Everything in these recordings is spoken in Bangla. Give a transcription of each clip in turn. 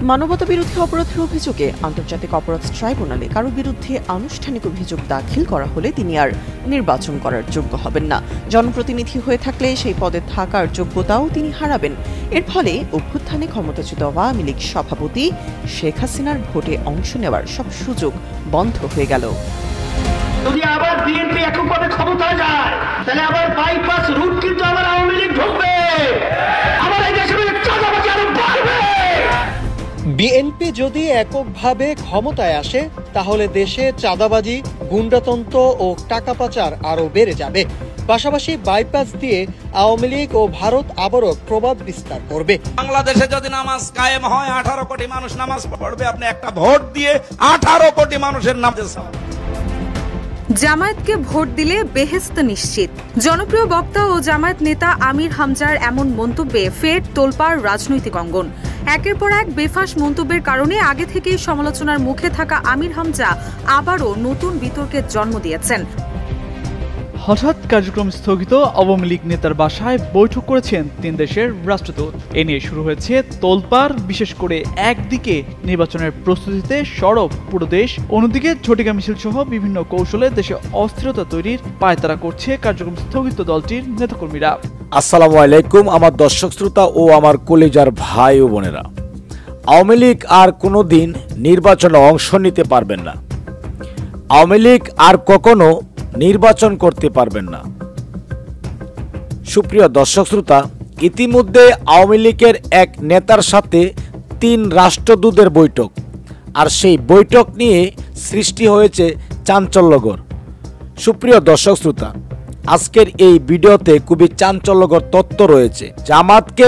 মানবতাবিরোধী অপরাধের অভিযোগে আন্তর্জাতিক অপরাধ ট্রাইব্যুনালে কারো বিরুদ্ধে আনুষ্ঠানিক অভিযোগ দাখিল করা হলে তিনি আর নির্বাচন করার যোগ্য হবেন না। জনপ্রতিনিধি হয়ে থাকলে সেই পদে থাকার যোগ্যতাও তিনি হারাবেন। এর ফলে অভ্যুত্থানে ক্ষমতাচ্যুত আওয়ামী লীগ সভাপতি শেখ হাসিনার ভোটে অংশ নেওয়ার সব সুযোগ বন্ধ হয়ে গেল। যদি আবার বিএনপি এককভাবে ক্ষমতায় যায়, তাহলে আবার বাইপাস রুট কিন্তু আবার আওয়ামী লীগ ঢুকবে। বিএনপি যদি এককভাবে ক্ষমতায় আসে তাহলে দেশে চাঁদাবাজি, গুন্ডাতন্ত্র ও টাকা পাচার আরও বেড়ে যাবে। পাশাপাশি বাইপাস দিয়ে আওয়ামী লীগ ও ভারত আবারও প্রভাব বিস্তার করবে। বাংলাদেশে যদি নামাজ কায়েম হয়, 18 কোটি মানুষ নামাজ পড়বে। আপনি একটা ভোট দিয়ে 18 কোটি মানুষের নামাজ। জামায়াতকে ভোট দিলে বেহেশত নিশ্চিত। জনপ্রিয় বক্তা ও জামায়াত নেতা আমির হামজার এমন মন্তব্যে ফের তোলপাড় রাজনৈতিক অঙ্গন। একের পর এক বেফাঁস মন্তব্যের কারণে আগে থেকেই সমালোচনার মুখে থাকা আমির হামজা আবারও নতুন বিতর্কের জন্ম দিয়েছেন। হঠাৎ কার্যক্রম স্থগিত, আওয়ামী লীগ নেতার বাসায় বৈঠক করেছেন 3 দেশের রাষ্ট্রদূত। এ নিয়ে শুরু হয়েছে তোলপাড়। বিশেষ করে একদিকে নির্বাচনের প্রস্তুতিতে সরব পুরো দেশ, অন্যদিকে ঝটিকা মিছিল সহ বিভিন্ন কৌশলে দেশে অস্থিরতা তৈরির পায়তারা করছে কার্যক্রম স্থগিত দলটির নেতাকর্মীরা। আসসালামু আলাইকুম আমার দর্শক শ্রোতা ও আমার কলিজার ভাই ও বোনেরা। আওয়ামী লীগ আর কোনোদিন নির্বাচনে অংশ নিতে পারবেন না। আওয়ামী লীগ আর কখনো নির্বাচন করতে পারবেন না। সুপ্রিয় দর্শক শ্রোতা, ইতিমধ্যে আওয়ামী লীগের এক নেতার সাথে 3 রাষ্ট্রদূতের বৈঠক, আর সেই বৈঠক নিয়ে সৃষ্টি হয়েছে চাঞ্চল্যকর। সুপ্রিয় দর্শক শ্রোতা, আজকের এই ভিডিওতে খুবই চাঞ্চল্যকর তথ্য রয়েছে। জামাতকে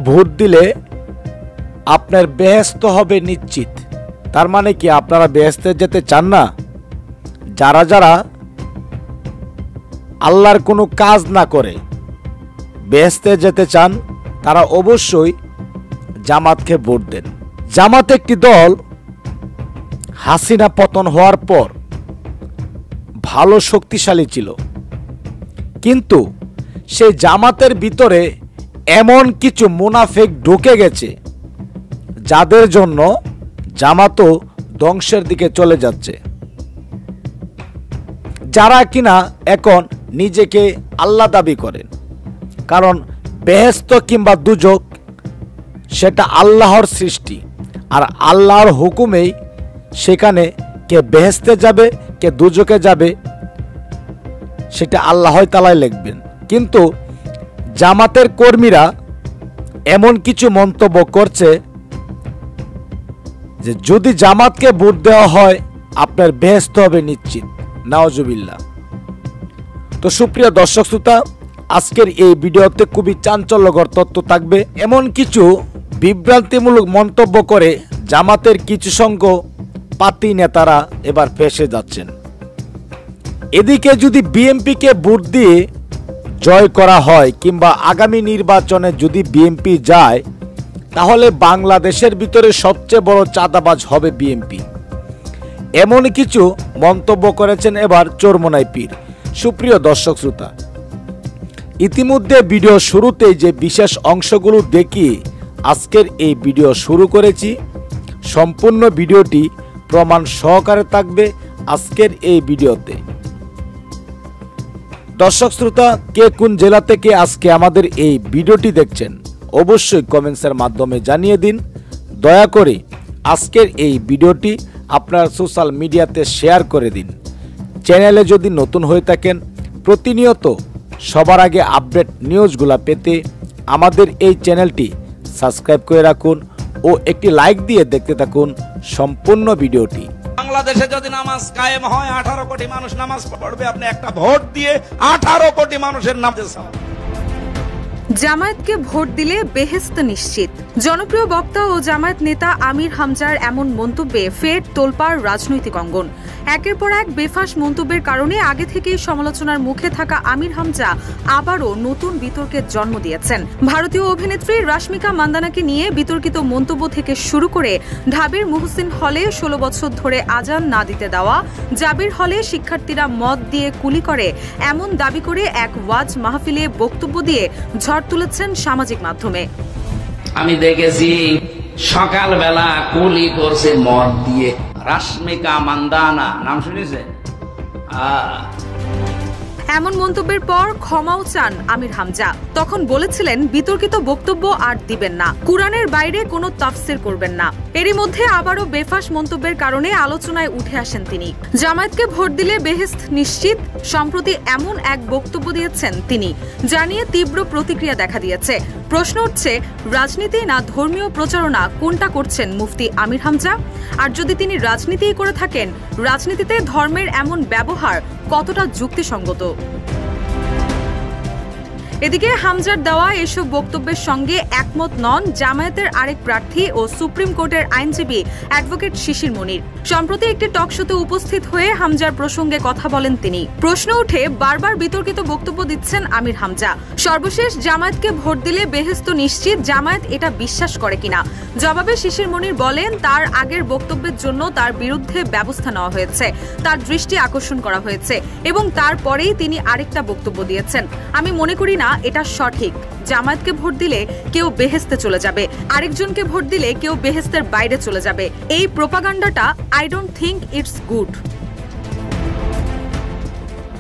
ভোট দিলে আপনার বেহেশত হবে নিশ্চিত। তার মানে কি আপনারা বেহেশতে যেতে চান না? যারা আল্লাহর কোনো কাজ না করে বেহেশতে যেতে চান, তারা অবশ্যই জামাতকে ভোট দেন। জামাত একটি দল হাসিনা পতন হওয়ার পর ভালো শক্তিশালী ছিল, কিন্তু সেই জামাতের ভিতরে এমন কিছু মুনাফিক ঢুকে গেছে যাদের জন্য জামাতও ধ্বংসের দিকে চলে যাচ্ছে। যারা কিনা এখন নিজেকে আল্লাহ দাবি করেন, কারণ বেহেশত কিংবা দুজক সেটা আল্লাহর সৃষ্টি, আর আল্লাহর হুকুমেই সেখানে কে বেহেশতে যাবে কে দুজকে যাবে সেটা আল্লাহ তাআলাই লিখবেন। কিন্তু জামাতের কর্মীরা এমন কিছু মন্তব্য করছে যে যদি জামাতকে ভোট দেওয়া হয় আপনার বেহেশত হবে নিশ্চিত। নাউজুবিল্লাহ। তো সুপ্রিয় দর্শক শ্রোতা, আজকের এই ভিডিওতে খুবই চাঞ্চল্যকর তথ্য থাকবে। এমন কিছু বিভ্রান্তিমূলক মন্তব্য করে জামাতের কিছু সংখ্যক পাতি নেতারা এবার ফেঁসে যাচ্ছেন। এদিকে যদি বিএনপিকে ভোট দিয়ে জয় করা হয় কিংবা আগামী নির্বাচনে যদি বিএনপি যায়, তাহলে বাংলাদেশের ভিতরে সবচেয়ে বড় চাঁদাবাজ হবে বিএনপি। এমন কিছু মন্তব্য করেছেন এবার চরমোনাই পীর। সুপ্রিয় দর্শক শ্রোতা, ইতিমধ্যে ভিডিও শুরুতেই যে বিশেষ অংশগুলো দেখিয়ে আজকের এই ভিডিও শুরু করেছি, সম্পূর্ণ ভিডিওটি প্রমাণ সহকারে থাকবে আজকের এই ভিডিওতে। দর্শক শ্রোতা, কে কোন জেলা থেকে আজকে আমাদের এই ভিডিওটি দেখছেন অবশ্যই কমেন্টসের মাধ্যমে জানিয়ে দিন। দয়া করে আজকের এই ভিডিওটি আপনার সোশ্যাল মিডিয়াতে শেয়ার করে দিন। চ্যানেলে যদি নতুন হয়ে থাকেন, প্রতিনিয়ত সবার আগে আপডেট নিউজগুলো পেতে আমাদের এই চ্যানেলটি সাবস্ক্রাইব করে রাখুন ও একটি লাইক দিয়ে দেখতে থাকুন সম্পূর্ণ ভিডিওটি। বাংলাদেশে যদি নামাজ কায়েম হয়, 18 কোটি মানুষ নামাজ পড়বে। আপনি একটা ভোট দিয়ে 18 কোটি মানুষের নামাজ। জামায়াতকে ভোট দিলে বেহেশত নিশ্চিত। জনপ্রিয় বক্তা ও জামায়াত নেতা আমির হামজার এমন মন্তব্যে ফের তোলপাড় রাজনৈতিক অঙ্গন। একের পর এক বেফাঁস মন্তব্যের কারণে আগে থেকেই সমালোচনার মুখে থাকা আমির হামজা আবারও নতুন বিতর্কের জন্ম দিয়েছেন। ভারতীয় অভিনেত্রী রাশমিকা মান্দানাকে নিয়ে বিতর্কিত মন্তব্য থেকে শুরু করে ঢাবির মুহসিন হলে 16 বছর ধরে আজান না দিতে দেওয়া, জাবির হলে শিক্ষার্থীরা মদ দিয়ে কুলি করে এমন দাবি করে এক ওয়াজ মাহফিলে বক্তব্য দিয়ে ঝড় তুলেছেন সামাজিক মাধ্যমে। আমি দেখেছি সকালবেলা কুলি করছে মদ দিয়ে। রাশমিকা মান্দানা নাম শুনেছে? এমন মন্তব্যের পর ক্ষমাও চান আমির হামজা। তখন বলেছিলেন বিতর্কিত বক্তব্য আর দিবেন না, কুরআনের বাইরে কোনো তাফসির করবেন না। এরই মধ্যে আবারও বেফাস মন্তব্যের কারণে আলোচনায় উঠে আসেন তিনি। জামায়াতকে ভোট দিলে বেহেশত নিশ্চিত, সম্প্রতি এমন এক বক্তব্য দিয়েছেন তিনি, যা নিয়ে তীব্র প্রতিক্রিয়া দেখা দিয়েছে। প্রশ্ন উঠছে, রাজনীতি না ধর্মীয় প্রচারণা, কোনটা করছেন মুফতি আমির হামজা? আর যদি তিনি রাজনীতিই করে থাকেন, রাজনীতিতে ধর্মের এমন ব্যবহার কতটা যুক্তিসঙ্গত? এদিকে হামজার দেওয়া এসব বক্তব্যের সঙ্গে একমত নন জামায়াতের আরেক প্রার্থী ও সুপ্রিম কোর্টের আইনজীবী অ্যাডভোকেট শিশির মনির। সম্প্রতি একটি টকশোতে উপস্থিত হয়ে হামজার প্রসঙ্গে কথা বলেন তিনি। প্রশ্ন উঠে বারবার বিতর্কিত বক্তব্য দিচ্ছেন আমির হামজা। সর্বশেষ জামায়াতকে ভোট দিলে বেহেশত নিশ্চিত, জামায়াত এটা বিশ্বাস করে কিনা? জবাবে শিশির মনির বলেন, তার আগের বক্তব্যের জন্য তার বিরুদ্ধে ব্যবস্থা নেওয়া হয়েছে, তার দৃষ্টি আকর্ষণ করা হয়েছে এবং তারপরেই তিনি আরেকটা বক্তব্য দিয়েছেন। আমি মনে করি না এটা সঠিক। জামায়াতকে ভোট দিলে কেউ বেহেশতে চলে যাবে, আরেকজনকে ভোট দিলে কেউ বেহেশতের বাইরে চলে যাবে। এই প্রোপাগান্ডাটা I don't think it's good.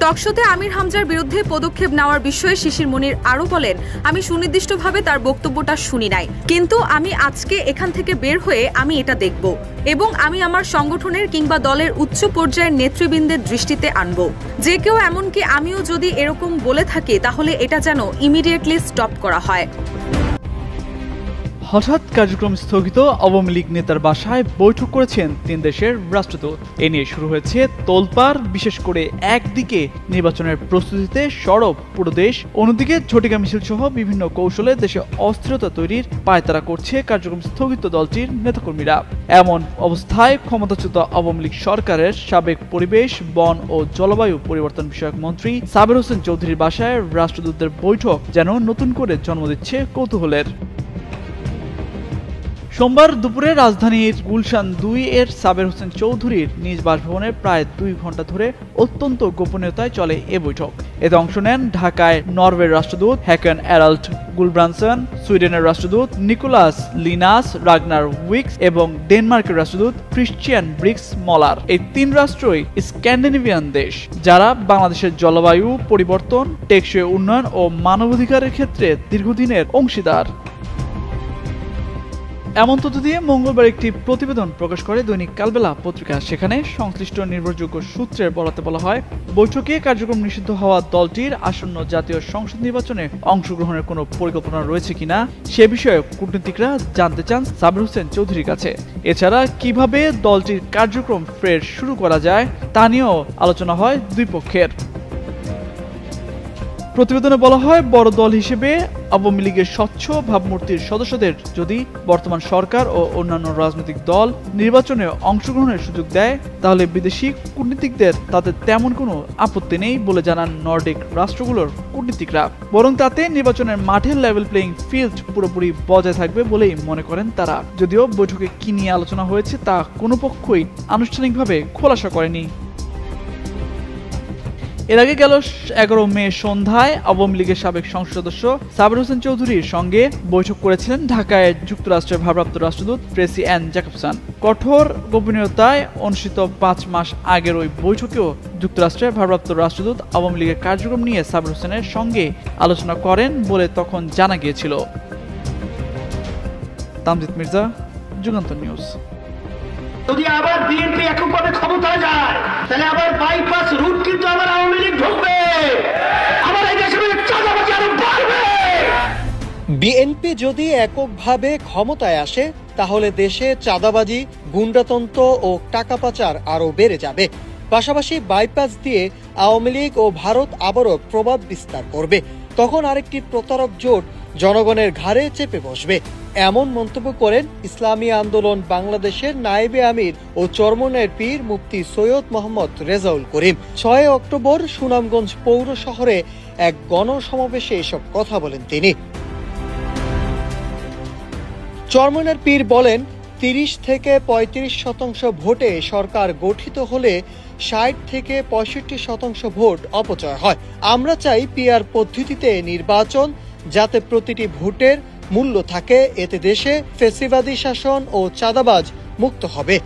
টকশোতে আমির হামজার বিরুদ্ধে পদক্ষেপ নেওয়ার বিষয়ে শিশির মনির আরো বলেন, আমি সুনির্দিষ্টভাবে তার বক্তব্যটা শুনি নাই, কিন্তু আমি আজকে এখান থেকে বের হয়ে আমি এটা দেখব এবং আমি আমার সংগঠনের কিংবা দলের উচ্চ পর্যায়ের নেতৃবৃন্দের দৃষ্টিতে আনব। যে কেউ, এমনকি আমিও যদি এরকম বলে থাকি, তাহলে এটা যেন ইমিডিয়েটলি স্টপ করা হয়। হঠাৎ কার্যক্রম স্থগিত আওয়ামী লীগ নেতার বাসায় বৈঠক করেছেন 3 দেশের রাষ্ট্রদূত। এ নিয়ে শুরু হয়েছে তোলপাড়। বিশেষ করে একদিকে নির্বাচনের প্রস্তুতিতে সরব পুরো দেশ, অন্যদিকে ঝটিকা মিছিল সহ বিভিন্ন কৌশলে দেশে অস্থিরতা তৈরির পায়তারা করছে কার্যক্রম স্থগিত দলটির নেতাকর্মীরা। এমন অবস্থায় ক্ষমতাচ্যুত আওয়ামী লীগ সরকারের সাবেক পরিবেশ, বন ও জলবায়ু পরিবর্তন বিষয়ক মন্ত্রী সাবের হোসেন চৌধুরীর বাসায় রাষ্ট্রদূতদের বৈঠক যেন নতুন করে জন্ম দিচ্ছে কৌতূহলের। সোমবার দুপুরে রাজধানীর গুলশান 2 এর সাবের হোসেন চৌধুরীর নিজ বাসভবনে প্রায় 2 ঘন্টা ধরে অত্যন্ত গোপনীয়তায় চলে এ বৈঠক। এতে অংশ নেন ঢাকায় নরওয়ের রাষ্ট্রদূত হ্যাকেন অ্যারাল্ট গুলব্রানসন, সুইডেনের রাষ্ট্রদূত নিকোলাস লিনাস রাগনার উইক্স এবং ডেনমার্কের রাষ্ট্রদূত ক্রিশ্চিয়ান ব্রিক্স মলার। এই 3 রাষ্ট্রই স্ক্যান্ডিনেভিয়ান দেশ, যারা বাংলাদেশের জলবায়ু পরিবর্তন, টেকসই উন্নয়ন ও মানবাধিকারের ক্ষেত্রে দীর্ঘদিনের অংশীদার। এমন তথ্য দিয়ে মঙ্গলবার একটি প্রতিবেদন প্রকাশ করে দৈনিক কালবেলা পত্রিকা। সেখানে সংশ্লিষ্ট নির্ভরযোগ্য সূত্রের বরাতে বলা হয়, বৈঠকে কার্যক্রম নিষিদ্ধ হওয়া দলটির আসন্ন জাতীয় সংসদ নির্বাচনে অংশগ্রহণের কোনো পরিকল্পনা রয়েছে কিনা সে বিষয়ে কূটনীতিকরা জানতে চান সাবের হোসেন চৌধুরীর কাছে। এছাড়া কিভাবে দলটির কার্যক্রম ফের শুরু করা যায় তা নিয়েও আলোচনা হয় দুই পক্ষের। প্রতিবেদনে বলা হয়, বড় দল হিসেবে আওয়ামী লীগের স্বচ্ছ ভাবমূর্তির সদস্যদের যদি বর্তমান সরকার ও অন্যান্য রাজনৈতিক দল নির্বাচনে অংশগ্রহণের সুযোগ দেয়, তাহলে বিদেশি কূটনীতিকদের তাতে তেমন কোনো আপত্তি নেই বলে জানান নর্ডিক রাষ্ট্রগুলোর কূটনীতিকরা। বরং তাতে নির্বাচনের মাঠের লেভেল প্লেইং ফিল্ড পুরোপুরি বজায় থাকবে বলেই মনে করেন তারা। যদিও বৈঠকে কি নিয়ে আলোচনা হয়েছে তা কোনো পক্ষই আনুষ্ঠানিকভাবে খোলাসা করেনি। এর আগে গেল 11 মে সন্ধ্যায় আওয়ামী লীগের সাবেক সংসদ সদস্য সাবের হোসেন চৌধুরীর সঙ্গে বৈঠক করেছিলেন ঢাকায় যুক্তরাষ্ট্রের ভারপ্রাপ্ত রাষ্ট্রদূত ট্রেসি অ্যান জ্যাকবসন। কঠোর গোপনীয়তায় অনুষ্ঠিত 5 মাস আগের ওই বৈঠকেও যুক্তরাষ্ট্রের ভারপ্রাপ্ত রাষ্ট্রদূত আওয়ামী লীগের কার্যক্রম নিয়ে সাবের হোসেনের সঙ্গে আলোচনা করেন বলে তখন জানা গিয়েছিল। তামজিদ মির্জা, যুগান্তর নিউজ। যদি আবার বিএনপি এককভাবে ক্ষমতায় যায়, তাহলে আবার বাইপাস রুট কিন্তু আবার আওয়ামী লীগ ঢুকবে, আবার এই দেশের চাঁদাবাজি আরো বাড়বে। বিএনপি যদি এককভাবে ক্ষমতায় আসে, তাহলে দেশে চাঁদাবাজি, গুন্ডাতন্ত্র ও টাকা পাচার আরো বেড়ে যাবে। পাশাপাশি বাইপাস দিয়ে আওয়ামী লীগ ও ভারত আবারও প্রভাব বিস্তার করবে। তখন আরেকটি প্রতারক জোট জনগণের ঘাড়ে চেপে বসবে। এমন মন্তব্য করেন ইসলামী আন্দোলন বাংলাদেশের নায়েবে আমির ও চরমনাইয়ের পীর মুফতি সৈয়দ মোহাম্মদ রেজাউল করিম। 6 অক্টোবর সুনামগঞ্জ পৌর শহরে এক গণসমাবেশে এসব কথা বলেন তিনি। চরমনাইয়ের পীর বলেন, 30 থেকে 35% ভোটে সরকার গঠিত হলে 60 থেকে 65% ভোট অপচয় হয়। আমরা চাই পিআর পদ্ধতিতে নির্বাচন, যাতে প্রতিটি ভোটের মূল্য থাকে, এতে দেশে ফ্যাসিবাদী শাসন ও চাঁদাবাজ মুক্ত হবে।